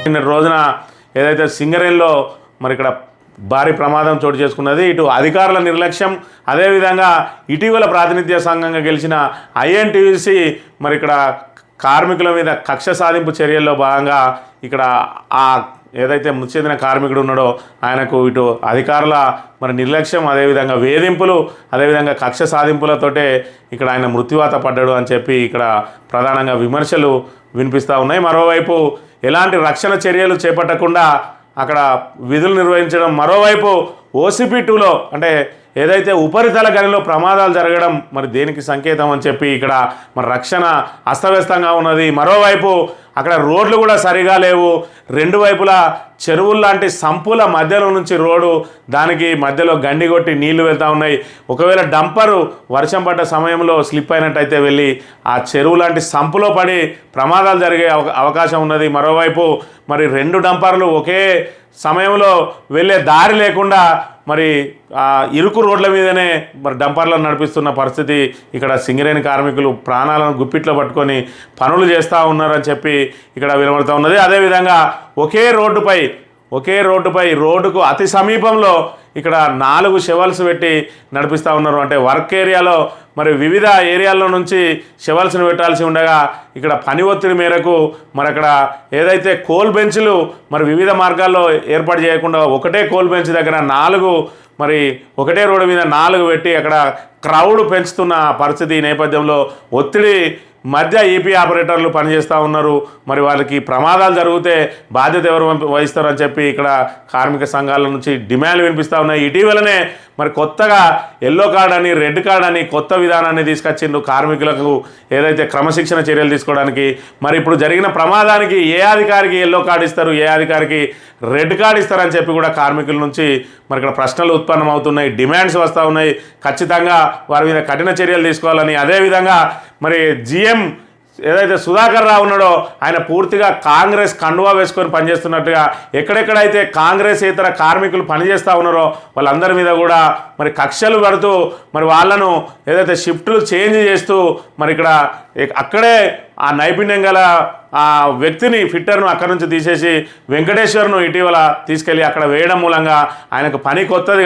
నిన్న రోజున ఏదైతే సింగరేణిలో మరి ఇక్కడ భారీ ప్రమాదం చోటు చేసుకున్నది. ఇటు అధికారుల నిర్లక్ష్యం, అదేవిధంగా ఇటీవల ప్రాతినిధ్య సంఘంగా గెలిచిన ఐఎన్టీయూసీ మరి ఇక్కడ కార్మికుల మీద కక్ష సాధింపు చర్యల్లో భాగంగా ఇక్కడ ఆ ఏదైతే మృతి చెందిన కార్మికుడు ఉన్నాడో ఆయనకు ఇటు అధికారుల మరి నిర్లక్ష్యం, అదేవిధంగా వేధింపులు, అదేవిధంగా కక్ష సాధింపులతోటే ఇక్కడ ఆయన మృత్యువాత పడ్డాడు అని చెప్పి ఇక్కడ ప్రధానంగా విమర్శలు వినిపిస్తూ ఉన్నాయి. మరోవైపు ఎలాంటి రక్షణ చర్యలు చేపట్టకుండా అక్కడ విధులు నిర్వహించడం, మరోవైపు OCP2లో అంటే ఏదైతే ఉపరితల గనిలో ప్రమాదాలు జరగడం మరి దేనికి సంకేతం అని చెప్పి ఇక్కడ మరి రక్షణ అస్తవ్యస్తంగా ఉన్నది. మరోవైపు అక్కడ రోడ్లు కూడా సరిగా లేవు, రెండు వైపులా చెరువుల్లాంటి సంపుల మధ్యలో నుంచి రోడ్డు, దానికి మధ్యలో గండి కొట్టి నీళ్లు వెళ్తూ ఉన్నాయి. ఒకవేళ డంపరు వర్షం పడ్డ సమయంలో స్లిప్ అయినట్టయితే వెళ్ళి ఆ చెరువు లాంటి సంపులో పడి ప్రమాదాలు జరిగే అవకాశం ఉన్నది. మరోవైపు మరి రెండు డంపర్లు ఒకే సమయంలో వెళ్ళే దారి లేకుండా మరి ఇరుకు రోడ్ల మీదనే మరి డంపర్లను నడిపిస్తున్న పరిస్థితి ఇక్కడ సింగరేణి కార్మికులు ప్రాణాలను గుప్పిట్లో పట్టుకొని పనులు చేస్తూ ఉన్నారని చెప్పి ఇక్కడ వినబడుతూ ఉన్నది. అదేవిధంగా ఒకే రోడ్డుపై రోడ్డుకు అతి సమీపంలో ఇక్కడ 4 షెవల్స్ పెట్టి నడిపిస్తూ ఉన్నారు. అంటే వర్క్ ఏరియాలో మరి వివిధ ఏరియాల్లో నుంచి షెవల్స్ని పెట్టాల్సి ఉండగా ఇక్కడ పని ఒత్తిడి మేరకు మరి అక్కడ ఏదైతే కోల్ బెంచ్లు మరి వివిధ మార్గాల్లో ఏర్పాటు చేయకుండా ఒకటే కోల్ బెంచ్ దగ్గర 4 మరి ఒకటే రోడ్డు మీద 4 పెట్టి అక్కడ క్రౌడ్ పెంచుతున్న పరిస్థితి నేపథ్యంలో ఒత్తిడి మధ్య ఈపీ ఆపరేటర్లు పనిచేస్తూ ఉన్నారు. మరి వాళ్ళకి ప్రమాదాలు జరిగితే బాధ్యత ఎవరు వహిస్తారని చెప్పి ఇక్కడ కార్మిక సంఘాల నుంచి డిమాండ్లు వినిపిస్తూ ఉన్నాయి. ఇటీవలనే మరి కొత్తగా ఎల్లో కార్డ్ అని, రెడ్ కార్డ్ అని కొత్త విధానాన్ని తీసుకొచ్చిండు కార్మికులకు ఏదైతే క్రమశిక్షణ చర్యలు తీసుకోవడానికి. మరి ఇప్పుడు జరిగిన ప్రమాదానికి ఏ అధికారికి ఎల్లో కార్డు ఇస్తారు, ఏ అధికారికి రెడ్ కార్డు ఇస్తారని చెప్పి కూడా కార్మికుల నుంచి మరి ఇక్కడ ప్రశ్నలు ఉత్పన్నమవుతున్నాయి, డిమాండ్స్ వస్తూ ఉన్నాయి. ఖచ్చితంగా వారి మీద కఠిన చర్యలు తీసుకోవాలని, అదేవిధంగా మరి GM ఏదైతే సుధాకర్ రావు ఉన్నాడో ఆయన పూర్తిగా కాంగ్రెస్ కండువా వేసుకొని పనిచేస్తున్నట్టుగా, ఎక్కడెక్కడైతే కాంగ్రెస్ ఇతర కార్మికులు పనిచేస్తూ ఉన్నారో వాళ్ళందరి మీద కూడా మరి కక్షలు పడుతూ మరి వాళ్ళను ఏదైతే షిఫ్ట్లు చేంజ్ చేస్తూ మరి ఇక్కడ అక్కడే ఆ నైపుణ్యం గల ఆ వ్యక్తిని ఫిట్టర్ను అక్కడి నుంచి తీసేసి వెంకటేశ్వర్ను ఇటీవల తీసుకెళ్ళి అక్కడ వేయడం మూలంగా ఆయనకు పని కొత్తది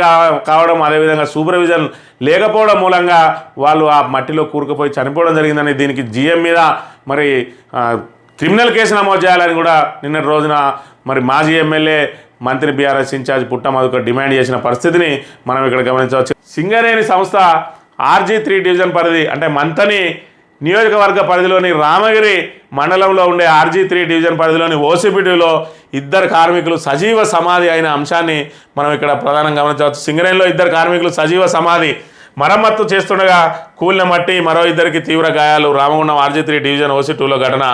కావడం, అదేవిధంగా సూపర్విజన్ లేకపోవడం మూలంగా వాళ్ళు ఆ మట్టిలో కూరుకుపోయి చనిపోవడం జరిగిందని, దీనికి GM మీద మరి క్రిమినల్ కేసు నమోదు చేయాలని కూడా నిన్నటి రోజున మరి మాజీ ఎమ్మెల్యే మంత్రి BRS ఇన్ఛార్జ్ పుట్ట మధుకర్ డిమాండ్ చేసిన పరిస్థితిని మనం ఇక్కడ గమనించవచ్చు. సింగరేణి సంస్థ RG3 డివిజన్ పరిధి అంటే మంతని నియోజకవర్గ పరిధిలోని రామగిరి మండలంలో ఉండే RG3 డివిజన్ పరిధిలోని OCP2లో 2 కార్మికులు సజీవ సమాధి అయిన అంశాన్ని మనం ఇక్కడ ప్రధానంగా గమనించవచ్చు. సింగరేణిలో 2 కార్మికులు సజీవ సమాధి, మరమ్మత్తు చేస్తుండగా కూలిన మట్టి, మరో 2కి తీవ్ర గాయాలు, రామగుండం RG3 డివిజన్ OC2లో ఘటన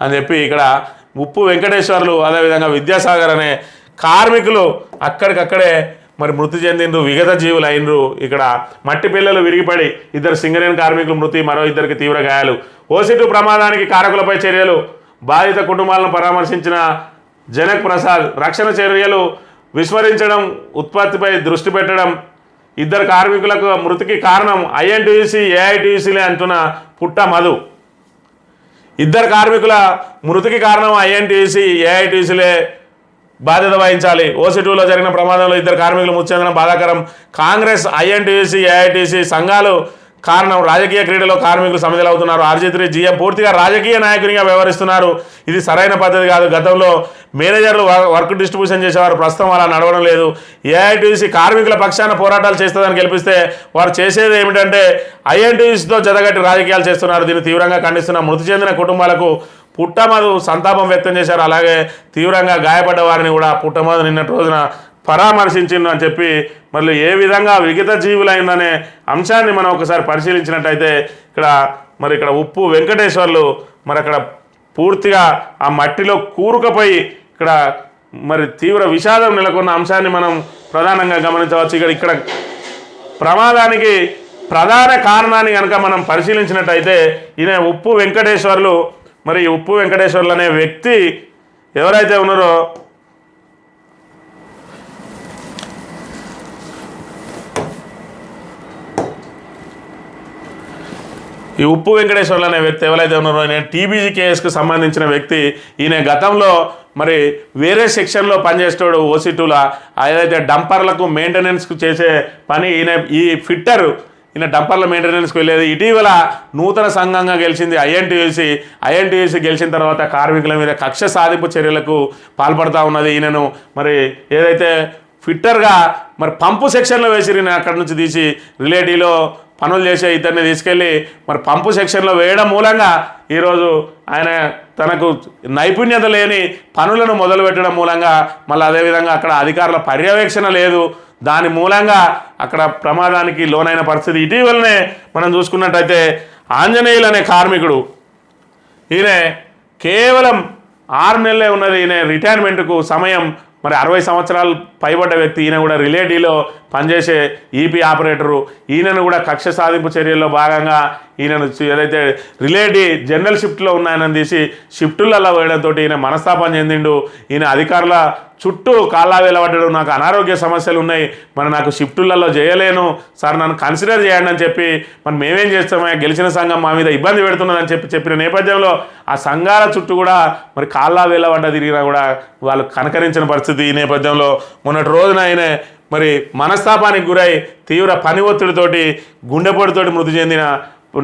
అని చెప్పి ఇక్కడ ఉప్పు వెంకటేశ్వర్లు, అదేవిధంగా విద్యాసాగర్ అనే కార్మికులు అక్కడికక్కడే మరి మృతి చెందిండ్రు, విగత జీవులు అయినరు. ఇక్కడ మట్టి పిల్లలు విరిగిపడి 2 సింగరేణి కార్మికులు మృతి, మరో 2కి తీవ్ర గాయాలు. OC2 ప్రమాదానికి కారకులపై చర్యలు, బాధిత కుటుంబాలను పరామర్శించిన జనక్ ప్రసాద్. రక్షణ చర్యలు విస్మరించడం, ఉత్పత్తిపై దృష్టి పెట్టడం, 2 కార్మికులకు మృతికి కారణం INTUC AITUCలే అంటున్న పుట్ట మధు. 2 కార్మికుల మృతికి కారణం INTUC AITUCలే బాధ్యత వహించాలి. OC2లో జరిగిన ప్రమాదంలో 2 కార్మికులు మృతి చెందడం బాధాకరం. కాంగ్రెస్, INTUC AITUC సంఘాలు కారణం. రాజకీయ క్రీడలో కార్మికులు సమిధలవుతున్నారు. RG3 GM పూర్తిగా రాజకీయ నాయకునిగా వ్యవహరిస్తున్నారు. ఇది సరైన పద్ధతి కాదు. గతంలో మేనేజర్లు వర్క్ డిస్ట్రిబ్యూషన్ చేసేవారు, ప్రస్తుతం అలా నడవడం లేదు. AITUC కార్మికుల పక్షాన పోరాటాలు చేస్తుందని గెలిపిస్తే వారు చేసేది ఏమిటంటే INTUCతో జతగట్టి రాజకీయాలు చేస్తున్నారు. దీన్ని తీవ్రంగా ఖండిస్తున్న మృతి చెందిన కుటుంబాలకు పుట్టమధు సంతాపం వ్యక్తం చేశారు. అలాగే తీవ్రంగా గాయపడ్డ వారిని కూడా పుట్టమధు నిన్నటి రోజున పరామర్శించిండు అని చెప్పి మళ్ళీ ఏ విధంగా విగత జీవులైందనే అంశాన్ని మనం ఒకసారి పరిశీలించినట్టయితే ఇక్కడ ఉప్పు వెంకటేశ్వర్లు మరి అక్కడ పూర్తిగా ఆ మట్టిలో కూరుకుపోయి ఇక్కడ మరి తీవ్ర విషాదం నెలకొన్న అంశాన్ని మనం ప్రధానంగా గమనించవచ్చు. ఇక్కడ ప్రమాదానికి ప్రధాన కారణాన్ని కనుక మనం పరిశీలించినట్టయితే ఈయన ఉప్పు వెంకటేశ్వర్లు. మరి ఉప్పు వెంకటేశ్వర్లు అనే వ్యక్తి ఎవరైతే ఉన్నారో ఈ ఉప్పు వెంకటేశ్వర్లు అనే వ్యక్తి ఎవరైతే ఉన్నారో ఈయన TBG కేసుకు సంబంధించిన వ్యక్తి. ఈయన గతంలో మరి వేరే సెక్షన్లో పనిచేస్తాడు ఓసీ2లా ఏదైతే డంపర్లకు మెయింటెనెన్స్కు చేసే పని ఈ ఫిట్టర్ ఈయన డంపర్ల మెయింటెనెన్స్కి వెళ్ళేది. ఇటీవల నూతన సంఘంగా గెలిచింది ఐఎన్టీయూసీ గెలిచిన తర్వాత కార్మికుల మీద కక్ష సాధింపు చర్యలకు పాల్పడుతూ ఉన్నది. ఈయనను మరి ఏదైతే ఫిట్టర్గా మరి పంపు సెక్షన్లో వేసిరు, అక్కడి నుంచి తీసి రిలేటివ్లో పనులు చేసే ఇతన్ని తీసుకెళ్ళి మరి పంపు సెక్షన్లో వేయడం మూలంగా ఈరోజు ఆయన తనకు నైపుణ్యత లేని పనులను మొదలుపెట్టడం మూలంగా మళ్ళీ అదేవిధంగా అక్కడ అధికారుల పర్యవేక్షణ లేదు, దాని మూలంగా అక్కడ ప్రమాదానికి లోనైన పరిస్థితి. ఇటీవలనే మనం చూసుకున్నట్టయితే ఆంజనేయులు అనే కార్మికుడు, ఈయన కేవలం 6 నెలలే ఉన్నది ఈయన రిటైర్మెంట్కు సమయం. మరి 60 సంవత్సరాలు పైబడ్డ వ్యక్తి, ఈయన కూడా రిలేటివ్లో పనిచేసే ఈపీ ఆపరేటరు. ఈయనను కూడా కక్ష సాధింపు చర్యల్లో భాగంగా ఈయనను ఏదైతే రిలేటివ్ జనరల్ షిఫ్ట్లో ఉన్నాయని తీసి షిఫ్టులలో వేయడంతో ఈయన మనస్తాపం చెందిండు. ఈయన అధికారుల చుట్టూ కాళ్ళ వేలబడ్డాడు, నాకు అనారోగ్య సమస్యలు ఉన్నాయి, మరి నాకు షిఫ్టులలో చేయలేను సార్, నన్ను కన్సిడర్ చేయండి అని చెప్పి మరి మేమేం చేస్తామో గెలిచిన సంఘం మా మీద ఇబ్బంది పెడుతున్నదని చెప్పిన నేపథ్యంలో ఆ సంఘాల చుట్టూ కూడా మరి కాళ్ళ వేలబడ్డ తిరిగినా కూడా వాళ్ళు కనకరించిన పరిస్థితి. ఈ నేపథ్యంలో మొన్నటి రోజున ఆయన మరి మనస్తాపానికి గురై తీవ్ర పని ఒత్తిడితోటి గుండెపోటుతోటి మృతి చెందిన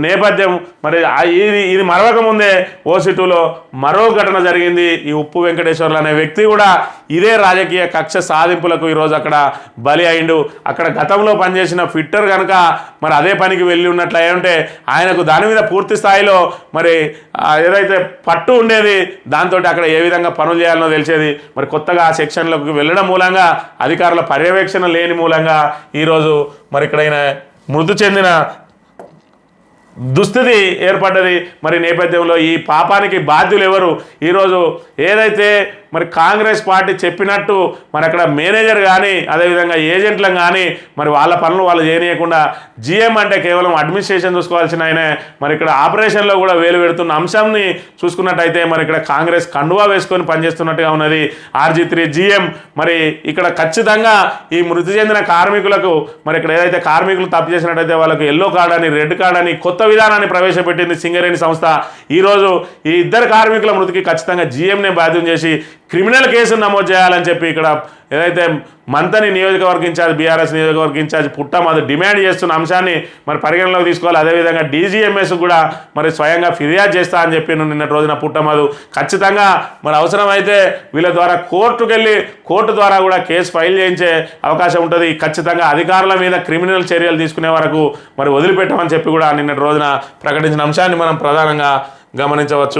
నేపథ్యం. మరి ఇది మరవక ముందే ఓసీ2లో మరో ఘటన జరిగింది. ఈ ఉప్పు వెంకటేశ్వర్లు అనే వ్యక్తి కూడా ఇదే రాజకీయ కక్ష సాధింపులకు ఈరోజు అక్కడ బలి అయిండు. అక్కడ గతంలో పనిచేసిన ఫిట్టర్ కనుక మరి అదే పనికి వెళ్ళి ఉన్నట్లు అయ్యంటే ఆయనకు దాని మీద పూర్తి స్థాయిలో మరి ఏదైతే పట్టు ఉండేది, దాంతో అక్కడ ఏ విధంగా పనులు చేయాలనో తెలిసేది. మరి కొత్తగా ఆ సెక్షన్లకు వెళ్ళడం మూలంగా అధికారుల పర్యవేక్షణ లేని మూలంగా ఈరోజు మరి ఇక్కడ మృతి చెందిన దుస్థితి ఏర్పడ్డది. మరి నేపథ్యంలో ఈ పాపానికి బాధ్యులు ఎవరు? ఈరోజు ఏదైతే మరి కాంగ్రెస్ పార్టీ చెప్పినట్టు మరి అక్కడ మేనేజర్ కానీ అదేవిధంగా ఏజెంట్లను కానీ మరి వాళ్ళ పనులు వాళ్ళు చేయనీయకుండా జీఎం అంటే కేవలం అడ్మినిస్ట్రేషన్ చూసుకోవాల్సిన ఆయన మరి ఇక్కడ ఆపరేషన్లో కూడా వేలు పెడుతున్న అంశాన్ని చూసుకున్నట్టయితే మరి ఇక్కడ కాంగ్రెస్ కండువా వేసుకొని పనిచేస్తున్నట్టుగా ఉన్నది RG3 GM. మరి ఇక్కడ ఖచ్చితంగా ఈ మృతి చెందిన కార్మికులకు మరి ఇక్కడ ఏదైతే కార్మికులు తప్పు చేసినట్టయితే వాళ్ళకు ఎల్లో కార్డ్ అని రెడ్ కార్డ్ అని కొత్త విధానాన్ని ప్రవేశపెట్టింది సింగరేణి సంస్థ. ఈరోజు ఈ ఇద్దరు కార్మికుల మృతికి ఖచ్చితంగా జీఎంనే బాధ్యం చేసి క్రిమినల్ కేసును నమోదు చేయాలని చెప్పి ఇక్కడ ఏదైతే మంతని నియోజకవర్గ ఇన్ఛార్జ్ బీఆర్ఎస్ నియోజకవర్గ ఇన్ఛార్జ్ పుట్టమధు డిమాండ్ చేస్తున్న అంశాన్ని మరి పరిగణలోకి తీసుకోవాలి. అదేవిధంగా DGMS కూడా మరి స్వయంగా ఫిర్యాదు చేస్తా అని చెప్పి నిన్నటి రోజున పుట్టమధు ఖచ్చితంగా మరి అవసరమైతే వీళ్ళ ద్వారా కోర్టు ద్వారా కూడా కేసు ఫైల్ చేయించే అవకాశం ఉంటుంది. ఖచ్చితంగా అధికారుల మీద క్రిమినల్ చర్యలు తీసుకునే వరకు మరి వదిలిపెట్టమని చెప్పి కూడా నిన్నటి రోజున ప్రకటించిన అంశాన్ని మనం ప్రధానంగా గమనించవచ్చు.